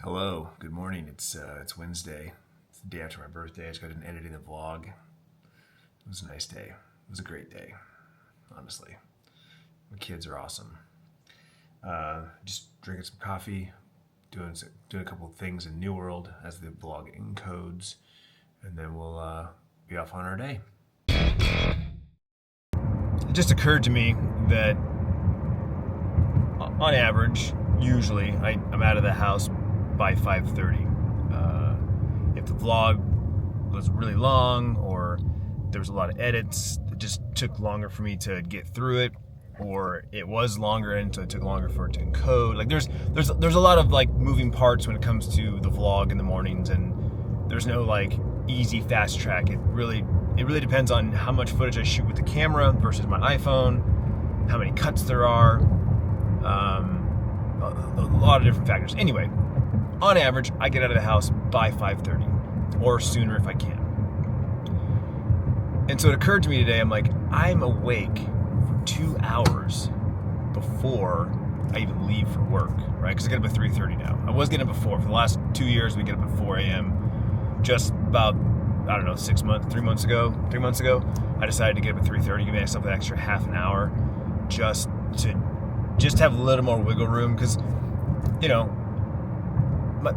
Hello, good morning. It's Wednesday. It's the day after my birthday. I just got done editing the vlog. It was a nice day. It was a great day, honestly. My kids are awesome. Just drinking some coffee, doing a couple of things in New World as the vlog encodes, and then we'll be off on our day. It just occurred to me that on average, usually, I'm out of the house by 5:30. If the vlog was really long, or there was a lot of edits that just took longer for me to get through it, or it was longer and so it took longer for it to encode. Like there's a lot of like moving parts when it comes to the vlog in the mornings, and there's no like easy fast track. It really depends on how much footage I shoot with the camera versus my iPhone, how many cuts there are. A lot of different factors. Anyway, on average, I get out of the house by 5:30 or sooner if I can. And so it occurred to me today, I'm like, I'm awake for 2 hours before I even leave for work, right? Because I get up at 3:30 now. I was getting up at 4. For the last 2 years, we get up at 4 a.m. Just about, 3 months ago, I decided to get up at 3:30, give myself an extra half an hour just to have a little more wiggle room, because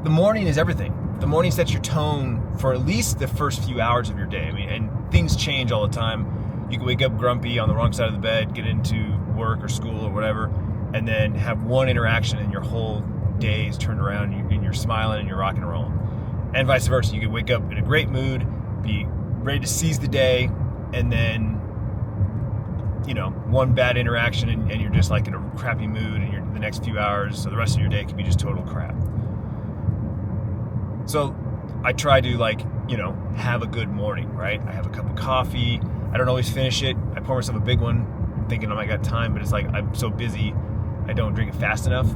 the morning is everything. The morning sets your tone for at least the first few hours of your day. I mean, and things change all the time. You can wake up grumpy on the wrong side of the bed, get into work or school or whatever, and then have one interaction and your whole day is turned around and you're smiling and you're rocking and rolling. And vice versa. You can wake up in a great mood, be ready to seize the day, and then one bad interaction and you're just like in a crappy mood, and the next few hours, so the rest of your day can be just total crap. So I try to have a good morning, right? I have a cup of coffee. I don't always finish it. I pour myself a big one thinking I might got time, but it's like I'm so busy I don't drink it fast enough.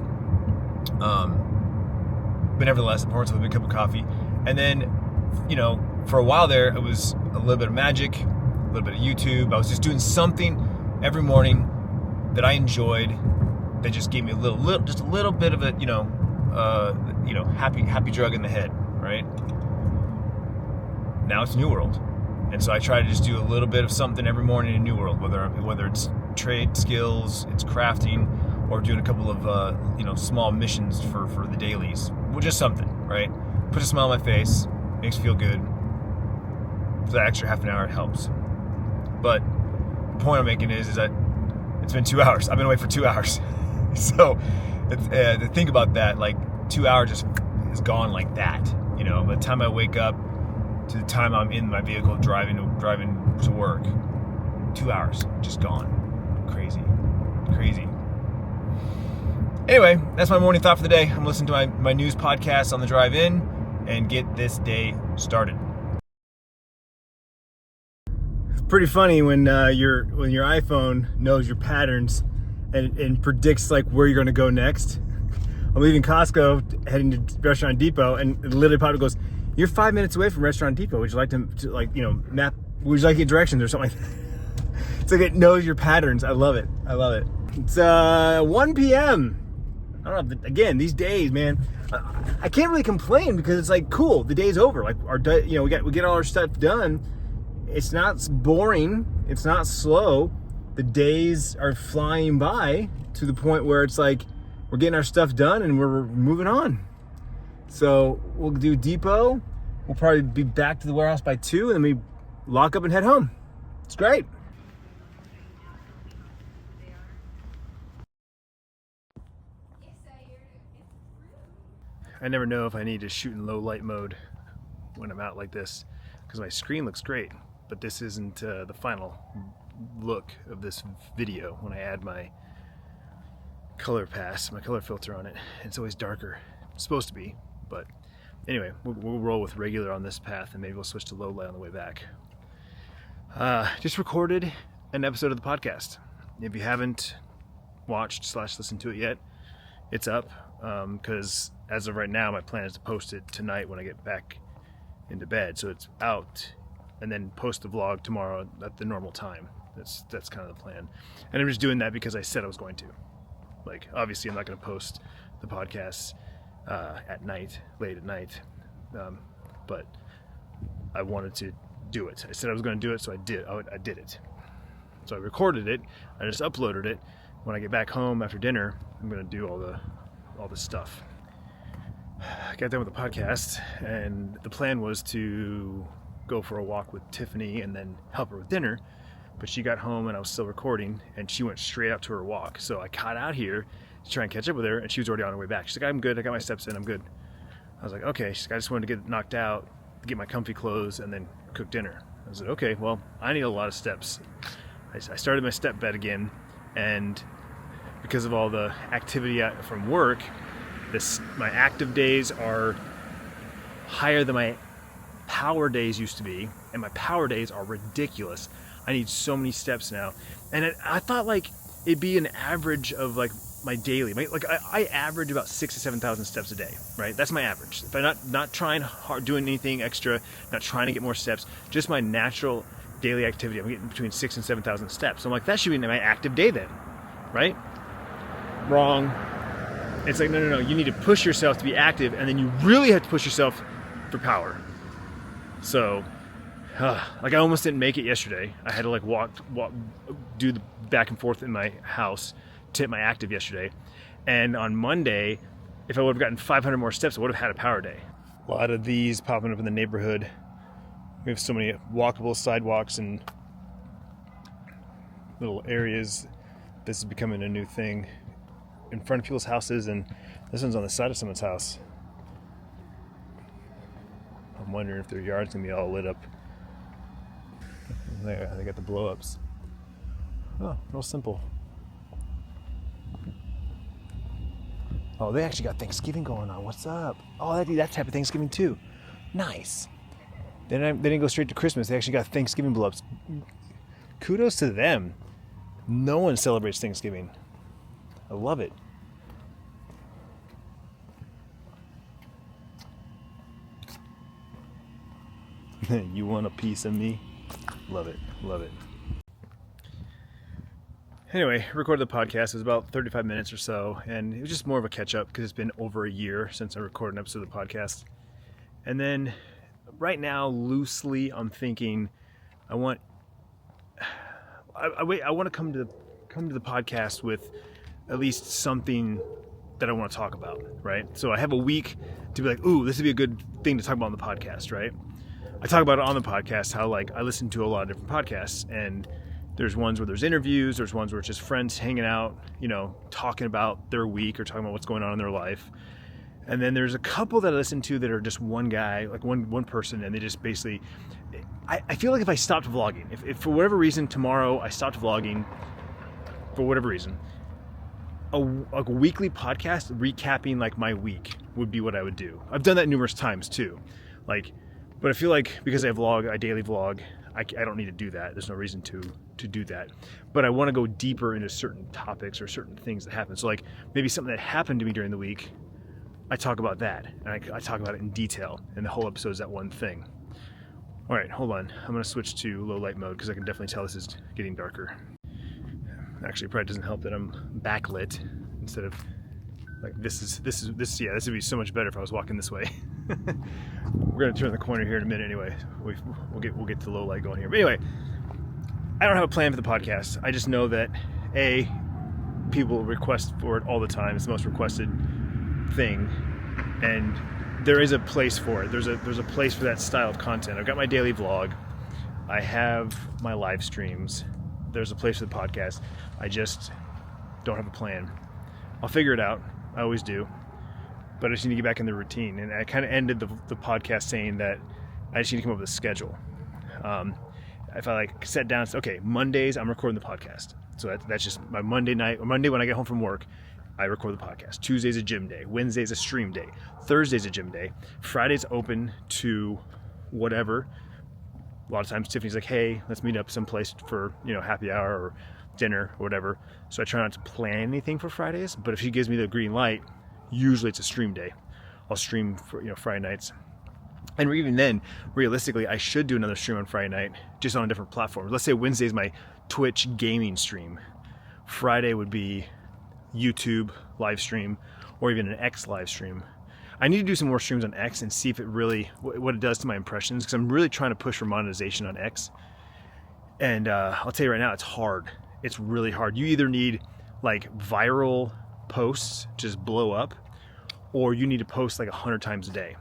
But nevertheless, I pour myself a big cup of coffee. And then, for a while there, it was a little bit of magic, a little bit of YouTube. I was just doing something every morning that I enjoyed, that just gave me a little bit of a, happy drug in the head, right? Now it's New World. And so I try to just do a little bit of something every morning in New World, whether it's trade skills, it's crafting, or doing a couple of, small missions for the dailies. Well, just something, right? Puts a smile on my face, makes me feel good. So that extra half an hour, it helps. But the point I'm making is that it's been 2 hours. I've been awake for 2 hours. So to think about that, like 2 hours just is gone like that. By the time I wake up to the time I'm in my vehicle driving to work, 2 hours just gone. Crazy. Anyway, that's my morning thought for the day. I'm listening to my news podcast on the drive in and get this day started. It's pretty funny when your iPhone knows your patterns and predicts like where you're going to go next. I'm leaving Costco, heading to Restaurant Depot, and it literally probably goes, "You're 5 minutes away from Restaurant Depot. Would you like to map? Would you like to get directions or something like that?" It's like it knows your patterns. I love it. It's 1 p.m. I don't know. Again, these days, man, I can't really complain because it's like cool. The day's over. Like we get all our stuff done. It's not boring. It's not slow. The days are flying by to the point where it's like we're getting our stuff done and we're moving on. So we'll do depot. We'll probably be back to the warehouse by 2, and then we lock up and head home. It's great. I never know if I need to shoot in low light mode when I'm out like this, because my screen looks great, but this isn't the final look of this video when I add my color filter on it. It's always darker. It's supposed to be, but anyway, we'll roll with regular on this path, and maybe we'll switch to low light on the way back. Just recorded an episode of the podcast. If you haven't watched / listened to it yet, it's up, because as of right now, my plan is to post it tonight when I get back into bed. So it's out, and then post the vlog tomorrow at the normal time. That's kind of the plan. And I'm just doing that because I said I was going to. Like, obviously I'm not going to post the podcast at night, late at night. But I wanted to do it. I said I was going to do it, so I did. I did it. So I recorded it. I just uploaded it. When I get back home after dinner, I'm going to do all the stuff. I got done with the podcast, and the plan was to go for a walk with Tiffany and then help her with dinner. But she got home and I was still recording, and she went straight out to her walk. So I got out here to try and catch up with her, and she was already on her way back. She's like, I'm good. I got my steps in. I'm good. I was like, okay. She's like, I just wanted to get knocked out, get my comfy clothes, and then cook dinner. I was like, okay, well, I need a lot of steps. I started my step bed again, and because of all the activity from work, my active days are higher than my power days used to be, and my power days are ridiculous. I need so many steps now, and I thought like it'd be an average of like my daily. I average about 6,000 to 7,000 steps a day, right? That's my average. If I'm not trying hard, doing anything extra, not trying to get more steps, just my natural daily activity, I'm getting between 6,000 and 7,000 steps. So I'm like, that should be my active day then, right? Wrong. It's like, no. You need to push yourself to be active, and then you really have to push yourself for power. So, like I almost didn't make it yesterday. I had to like walk, do the back and forth in my house to hit my active yesterday. And on Monday, if I would have gotten 500 more steps, I would have had a power day. A lot of these popping up in the neighborhood. We have so many walkable sidewalks and little areas. This is becoming a new thing in front of people's houses, and this one's on the side of someone's house. I'm wondering if their yard's gonna be all lit up. There, they got the blow-ups. Oh, real simple. Oh, they actually got Thanksgiving going on. What's up? Oh, that's happy Thanksgiving too. Nice. They didn't go straight to Christmas. They actually got Thanksgiving blow-ups. Kudos to them. No one celebrates Thanksgiving. I love it. You want a piece of me? Love it. Love it. Anyway, recorded the podcast. It was about 35 minutes or so, and it was just more of a catch-up because it's been over a year since I recorded an episode of the podcast. And then right now, loosely, I'm thinking I want to come to the podcast with at least something that I want to talk about, right? So I have a week to be like, ooh, this would be a good thing to talk about on the podcast, right? I talk about it on the podcast, how like I listen to a lot of different podcasts, and there's ones where there's interviews, there's ones where it's just friends hanging out, talking about their week or talking about what's going on in their life. And then there's a couple that I listen to that are just one guy, like one person, and they just basically, I feel like if I stopped vlogging, if for whatever reason tomorrow I stopped vlogging, for whatever reason, a weekly podcast recapping like my week would be what I would do. I've done that numerous times too. But I feel like because I daily vlog, I don't need to do that. There's no reason to do that. But I want to go deeper into certain topics or certain things that happen. So like maybe something that happened to me during the week, I talk about that. And I talk about it in detail. And the whole episode is that one thing. All right, hold on. I'm going to switch to low light mode because I can definitely tell this is getting darker. Actually, it probably doesn't help that I'm backlit instead of like this would be so much better if I was walking this way. We're gonna turn the corner here in a minute anyway. We'll get to low light going here. But anyway, I don't have a plan for the podcast. I just know that people request for it all the time. It's the most requested thing, and there is a place for it. There's a place for that style of content. I've got my daily vlog. I have my live streams. There's a place for the podcast. I just don't have a plan. I'll figure it out. I always do. But I just need to get back in the routine. And I kind of ended the podcast saying that I just need to come up with a schedule. If I sat down and said, okay, Mondays I'm recording the podcast. So that's just my Monday night, or Monday when I get home from work, I record the podcast. Tuesday's a gym day. Wednesday's a stream day. Thursday's a gym day. Friday's open to whatever. A lot of times Tiffany's like, hey, let's meet up someplace for, happy hour or dinner or whatever. So I try not to plan anything for Fridays, but if she gives me the green light, usually it's a stream day. I'll stream for, Friday nights. And even then, realistically, I should do another stream on Friday night, just on a different platform. Let's say Wednesday is my Twitch gaming stream. Friday would be YouTube live stream, or even an X live stream. I need to do some more streams on X and see if it really, what it does to my impressions, because I'm really trying to push for monetization on X. And I'll tell you right now, it's hard. It's really hard. You either need like viral posts just blow up, or you need to post like 100 times a day.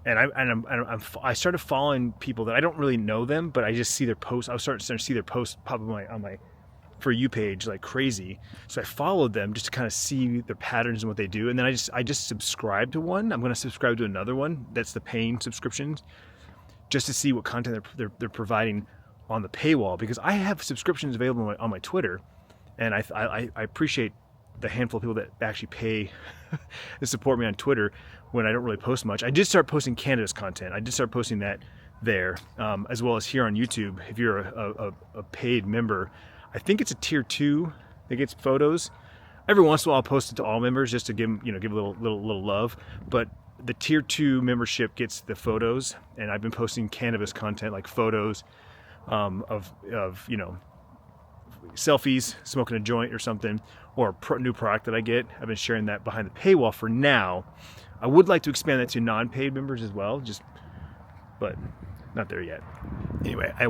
And I started following people that I don't really know them, but I just see their posts. I was starting to see their posts pop up on my For You page like crazy. So I followed them just to kind of see their patterns and what they do. And then I just subscribed to one. I'm going to subscribe to another one. That's the paying subscriptions, just to see what content they're providing on the paywall, because I have subscriptions available on my Twitter, and I appreciate the handful of people that actually pay to support me on Twitter when I don't really post much. I did start posting cannabis content. I did start posting that there, as well as here on YouTube. If you're a paid member, I think it's a tier 2 that gets photos. Every once in a while I'll post it to all members just to give them, give a little love. But the tier 2 membership gets the photos, and I've been posting cannabis content like photos of selfies, smoking a joint or something, or a new product that I get. I've been sharing that behind the paywall for now. I would like to expand that to non-paid members as well, but not there yet. Anyway, I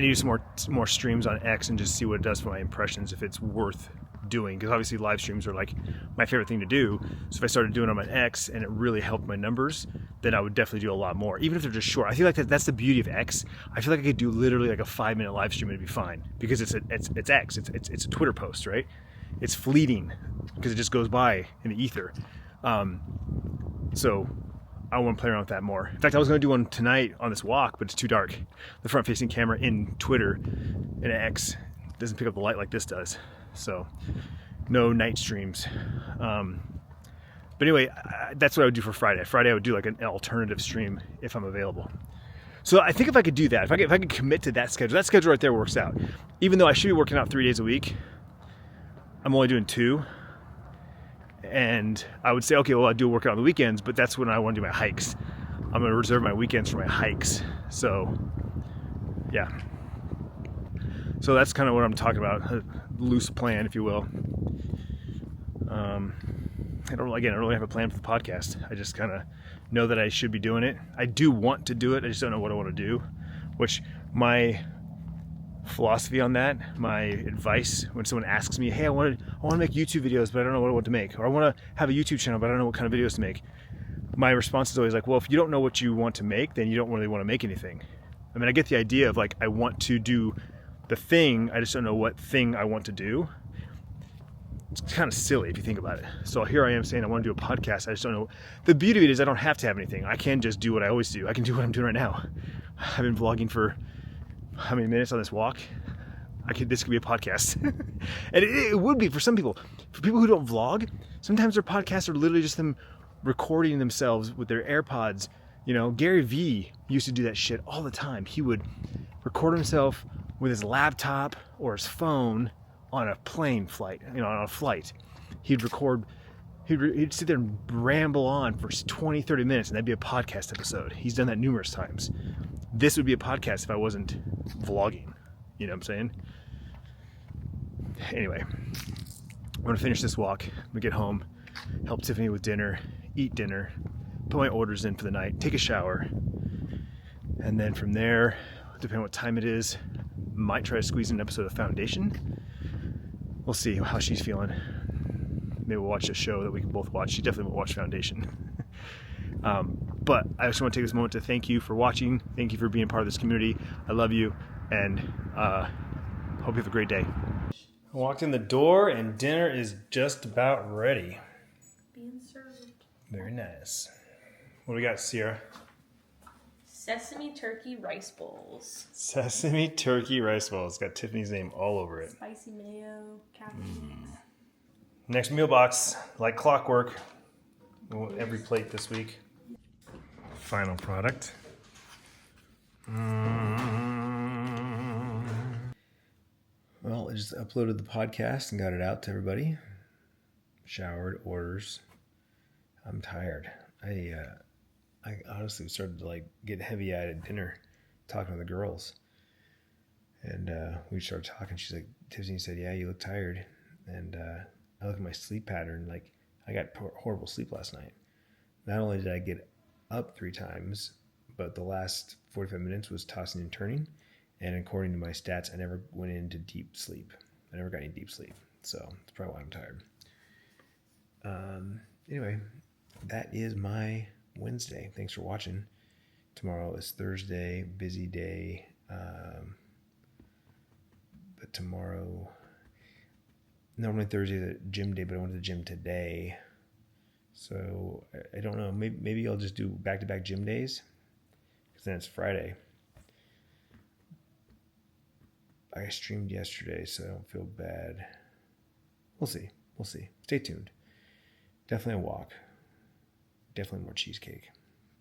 need some more streams on X and just see what it does for my impressions, if it's worth doing, because obviously live streams are like my favorite thing to do. So if I started doing them on X and it really helped my numbers, then I would definitely do a lot more, even if they're just short. I feel like that's the beauty of X. I feel like I could do literally like a 5-minute live stream and it'd be fine, because it's X. It's a Twitter post, right? It's fleeting because it just goes by in the ether. So I want to play around with that more. In fact, I was going to do one tonight on this walk, but it's too dark. The front-facing camera in Twitter and X doesn't pick up the light like this does. So no night streams. But anyway, that's what I would do for Friday. Friday I would do like an alternative stream if I'm available. So I think if I could do that, if I could commit to that schedule right there works out. Even though I should be working out 3 days a week, I'm only doing 2. And I would say, okay, well, I do work out on the weekends, but that's when I want to do my hikes. I'm going to reserve my weekends for my hikes. So yeah. So that's kind of what I'm talking about, a loose plan, if you will. I don't really have a plan for the podcast. I just kind of know that I should be doing it. I do want to do it. I just don't know what I want to do, which my philosophy on that, my advice when someone asks me, hey, I want to make YouTube videos, but I don't know what I want to make, or I want to have a YouTube channel, but I don't know what kind of videos to make. My response is always like, well, if you don't know what you want to make, then you don't really want to make anything. I mean, I get the idea of like, I want to do the thing, I just don't know what thing I want to do. It's kind of silly if you think about it. So here I am saying I want to do a podcast. I just don't know. The beauty of it is I don't have to have anything. I can just do what I always do. I can do what I'm doing right now. I've been vlogging for how many minutes on this walk? This could be a podcast. And it would be for some people. For people who don't vlog, sometimes their podcasts are literally just them recording themselves with their AirPods. Gary Vee used to do that shit all the time. He would record himself with his laptop or his phone on a plane flight, on a flight. He'd sit there and ramble on for 20, 30 minutes, and that'd be a podcast episode. He's done that numerous times. This would be a podcast if I wasn't vlogging. You know what I'm saying? Anyway, I'm going to finish this walk. I'm going to get home, help Tiffany with dinner, eat dinner, put my orders in for the night, take a shower, and then from there, depending on what time it is, might try to squeeze in an episode of Foundation. We'll see how she's feeling. Maybe we'll watch a show that we can both watch. She definitely won't watch Foundation. But I just want to take this moment to thank you for watching. Thank you for being part of this community. I love you, and hope you have a great day. I walked in the door, and dinner is just about ready. Being served. Very nice. What do we got, Sierra? Sesame turkey rice bowls. Sesame turkey rice bowls. It's got Tiffany's name all over it. Spicy mayo, cabbage. Next meal box, like clockwork. Every plate this week. Final product. Well, I just uploaded the podcast and got it out to everybody. Showered, orders. I'm tired. I honestly started to get heavy-eyed at dinner, talking to the girls, and we started talking. She's like, Tiffany said, "Yeah, you look tired," and I look at my sleep pattern. I got horrible sleep last night. Not only did I get up 3 times, but the last 45 minutes was tossing and turning. And according to my stats, I never went into deep sleep. I never got any deep sleep. So that's probably why I'm tired. Anyway, that is my Wednesday. Thanks for watching. Tomorrow is Thursday, busy day. But tomorrow, normally Thursday is a gym day, but I went to the gym today. So I don't know. Maybe I'll just do back-to-back gym days, because then it's Friday. I streamed yesterday, so I don't feel bad. We'll see. Stay tuned. Definitely a walk. Definitely more cheesecake.